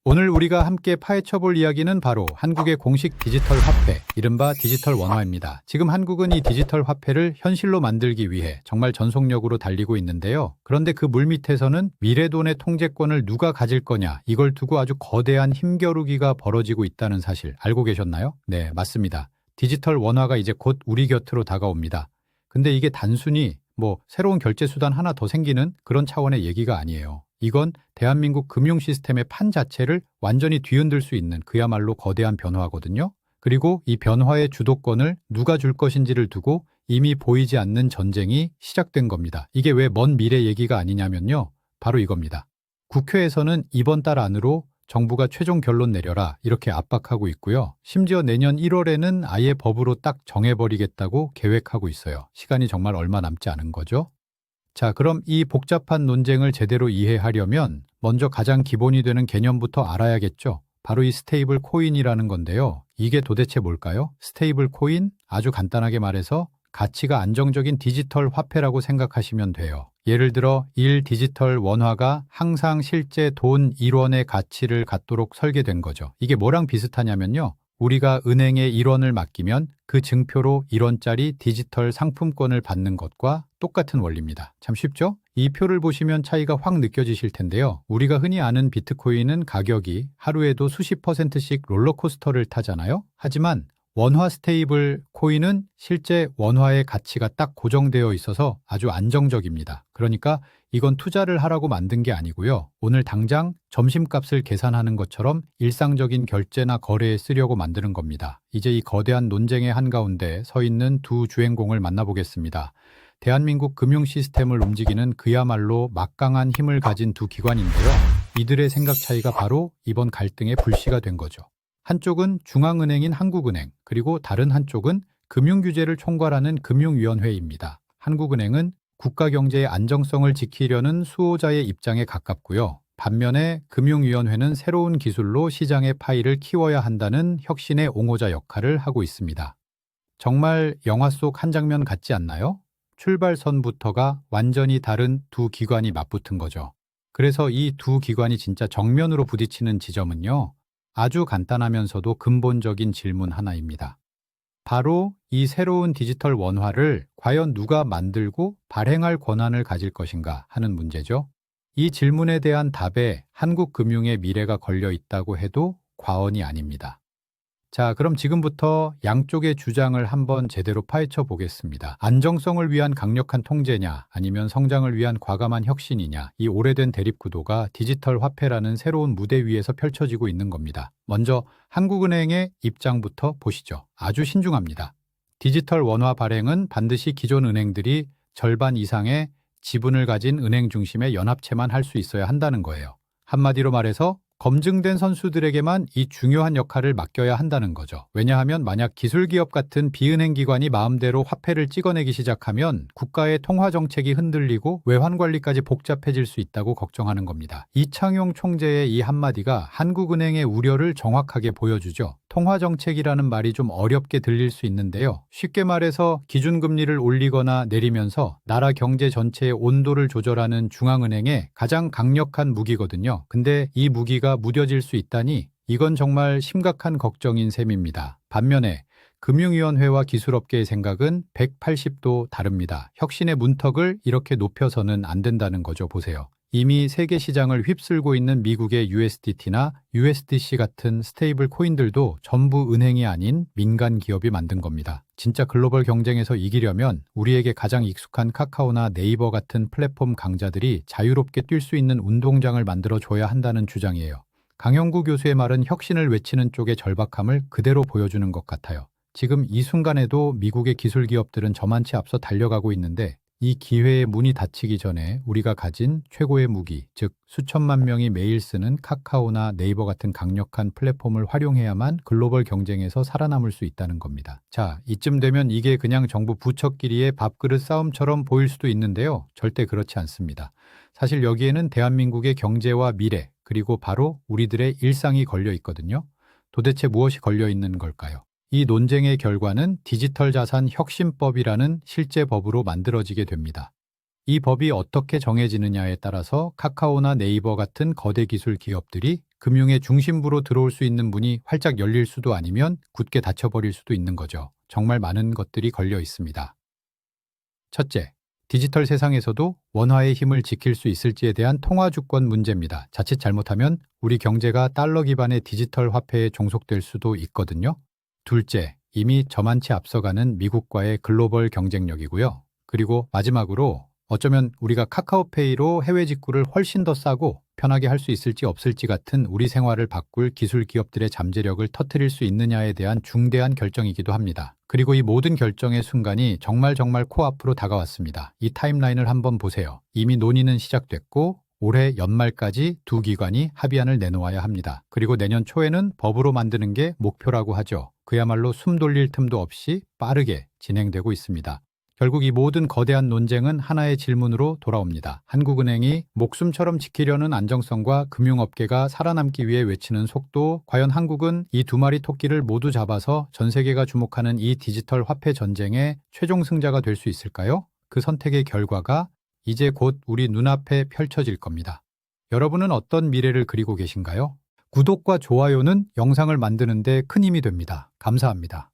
오늘 우리가 함께 파헤쳐볼 이야기는 바로 한국의 공식 디지털 화폐, 이른바 디지털 원화입니다. 지금 한국은 이 디지털 화폐를 현실로 만들기 위해 정말 전속력으로 달리고 있는데요. 그런데 그 물밑에서는 미래돈의 통제권을 누가 가질 거냐, 이걸 두고 아주 거대한 힘겨루기가 벌어지고 있다는 사실 알고 계셨나요? 네, 맞습니다. 디지털 원화가 이제 곧 우리 곁으로 다가옵니다. 근데 이게 단순히 새로운 결제 수단 하나 더 생기는 그런 차원의 얘기가 아니에요. 이건 대한민국 금융 시스템의 판 자체를 완전히 뒤흔들 수 있는 그야말로 거대한 변화거든요. 그리고 이 변화의 주도권을 누가 줄 것인지를 두고 이미 보이지 않는 전쟁이 시작된 겁니다. 이게 왜 먼 미래 얘기가 아니냐면요. 바로 이겁니다. 국회에서는 이번 달 안으로 정부가 최종 결론 내려라 이렇게 압박하고 있고요. 심지어 내년 1월에는 아예 법으로 딱 정해버리겠다고 계획하고 있어요. 시간이 정말 얼마 남지 않은 거죠. 자, 그럼 이 복잡한 논쟁을 제대로 이해하려면 먼저 가장 기본이 되는 개념부터 알아야겠죠. 바로 이 스테이블 코인이라는 건데요. 이게 도대체 뭘까요? 스테이블 코인? 아주 간단하게 말해서 가치가 안정적인 디지털 화폐라고 생각하시면 돼요. 예를 들어 1 디지털 원화가 항상 실제 돈 1원의 가치를 갖도록 설계된 거죠. 이게 뭐랑 비슷하냐면요. 우리가 은행에 1원을 맡기면 그 증표로 1원짜리 디지털 상품권을 받는 것과 똑같은 원리입니다. 참 쉽죠? 이 표를 보시면 차이가 확 느껴지실 텐데요. 우리가 흔히 아는 비트코인은 가격이 하루에도 수십 %씩 롤러코스터를 타잖아요. 하지만 원화 스테이블 코인은 실제 원화의 가치가 딱 고정되어 있어서 아주 안정적입니다. 그러니까 이건 투자를 하라고 만든 게 아니고요. 오늘 당장 점심값을 계산하는 것처럼 일상적인 결제나 거래에 쓰려고 만드는 겁니다. 이제 이 거대한 논쟁의 한가운데 서 있는 두 주인공을 만나보겠습니다. 대한민국 금융 시스템을 움직이는 그야말로 막강한 힘을 가진 두 기관인데요. 이들의 생각 차이가 바로 이번 갈등의 불씨가 된 거죠. 한쪽은 중앙은행인 한국은행, 그리고 다른 한쪽은 금융규제를 총괄하는 금융위원회입니다. 한국은행은 국가경제의 안정성을 지키려는 수호자의 입장에 가깝고요. 반면에 금융위원회는 새로운 기술로 시장의 파이를 키워야 한다는 혁신의 옹호자 역할을 하고 있습니다. 정말 영화 속 한 장면 같지 않나요? 출발선부터가 완전히 다른 두 기관이 맞붙은 거죠. 그래서 이 두 기관이 진짜 정면으로 부딪히는 지점은요. 아주 간단하면서도 근본적인 질문 하나입니다. 바로 이 새로운 디지털 원화를 과연 누가 만들고 발행할 권한을 가질 것인가 하는 문제죠. 이 질문에 대한 답에 한국 금융의 미래가 걸려 있다고 해도 과언이 아닙니다. 자, 그럼 지금부터 양쪽의 주장을 한번 제대로 파헤쳐 보겠습니다. 안정성을 위한 강력한 통제냐, 아니면 성장을 위한 과감한 혁신이냐, 이 오래된 대립구도가 디지털 화폐라는 새로운 무대 위에서 펼쳐지고 있는 겁니다. 먼저 한국은행의 입장부터 보시죠. 아주 신중합니다. 디지털 원화 발행은 반드시 기존 은행들이 절반 이상의 지분을 가진 은행 중심의 연합체만 할 수 있어야 한다는 거예요. 한마디로 말해서 검증된 선수들에게만 이 중요한 역할을 맡겨야 한다는 거죠. 왜냐하면 만약 기술기업 같은 비은행 기관이 마음대로 화폐를 찍어내기 시작하면 국가의 통화 정책이 흔들리고 외환 관리까지 복잡해질 수 있다고 걱정하는 겁니다. 이창용 총재의 이 한마디가 한국은행의 우려를 정확하게 보여주죠. 통화 정책이라는 말이 좀 어렵게 들릴 수 있는데요. 쉽게 말해서 기준금리를 올리거나 내리면서 나라 경제 전체의 온도를 조절하는 중앙은행의 가장 강력한 무기거든요. 근데 이 무기가 무뎌질 수 있다니 이건 정말 심각한 걱정인 셈입니다. 반면에 금융위원회와 기술업계의 생각은 180도 다릅니다. 혁신의 문턱을 이렇게 높여서는 안 된다는 거죠. 보세요. 이미 세계 시장을 휩쓸고 있는 미국의 USDT나 USDC 같은 스테이블 코인들도 전부 은행이 아닌 민간 기업이 만든 겁니다. 진짜 글로벌 경쟁에서 이기려면 우리에게 가장 익숙한 카카오나 네이버 같은 플랫폼 강자들이 자유롭게 뛸 수 있는 운동장을 만들어줘야 한다는 주장이에요. 강영구 교수의 말은 혁신을 외치는 쪽의 절박함을 그대로 보여주는 것 같아요. 지금 이 순간에도 미국의 기술 기업들은 저만치 앞서 달려가고 있는데 이 기회의 문이 닫히기 전에 우리가 가진 최고의 무기, 즉 수천만 명이 매일 쓰는 카카오나 네이버 같은 강력한 플랫폼을 활용해야만 글로벌 경쟁에서 살아남을 수 있다는 겁니다. 자, 이쯤 되면 이게 그냥 정부 부처끼리의 밥그릇 싸움처럼 보일 수도 있는데요. 절대 그렇지 않습니다. 사실 여기에는 대한민국의 경제와 미래, 그리고 바로 우리들의 일상이 걸려 있거든요. 도대체 무엇이 걸려 있는 걸까요? 이 논쟁의 결과는 디지털 자산 혁신법이라는 실제 법으로 만들어지게 됩니다. 이 법이 어떻게 정해지느냐에 따라서 카카오나 네이버 같은 거대 기술 기업들이 금융의 중심부로 들어올 수 있는 문이 활짝 열릴 수도 아니면 굳게 닫혀버릴 수도 있는 거죠. 정말 많은 것들이 걸려 있습니다. 첫째, 디지털 세상에서도 원화의 힘을 지킬 수 있을지에 대한 통화 주권 문제입니다. 자칫 잘못하면 우리 경제가 달러 기반의 디지털 화폐에 종속될 수도 있거든요. 둘째, 이미 저만치 앞서가는 미국과의 글로벌 경쟁력이고요. 그리고 마지막으로 어쩌면 우리가 카카오페이로 해외 직구를 훨씬 더 싸고 편하게 할 수 있을지 없을지 같은 우리 생활을 바꿀 기술 기업들의 잠재력을 터뜨릴 수 있느냐에 대한 중대한 결정이기도 합니다. 그리고 이 모든 결정의 순간이 정말 코앞으로 다가왔습니다. 이 타임라인을 한번 보세요. 이미 논의는 시작됐고 올해 연말까지 두 기관이 합의안을 내놓아야 합니다. 그리고 내년 초에는 법으로 만드는 게 목표라고 하죠. 그야말로 숨 돌릴 틈도 없이 빠르게 진행되고 있습니다. 결국 이 모든 거대한 논쟁은 하나의 질문으로 돌아옵니다. 한국은행이 목숨처럼 지키려는 안정성과 금융업계가 살아남기 위해 외치는 속도, 과연 한국은 이 두 마리 토끼를 모두 잡아서 전 세계가 주목하는 이 디지털 화폐 전쟁의 최종 승자가 될 수 있을까요? 그 선택의 결과가 이제 곧 우리 눈앞에 펼쳐질 겁니다. 여러분은 어떤 미래를 그리고 계신가요? 구독과 좋아요는 영상을 만드는 데 큰 힘이 됩니다. 감사합니다.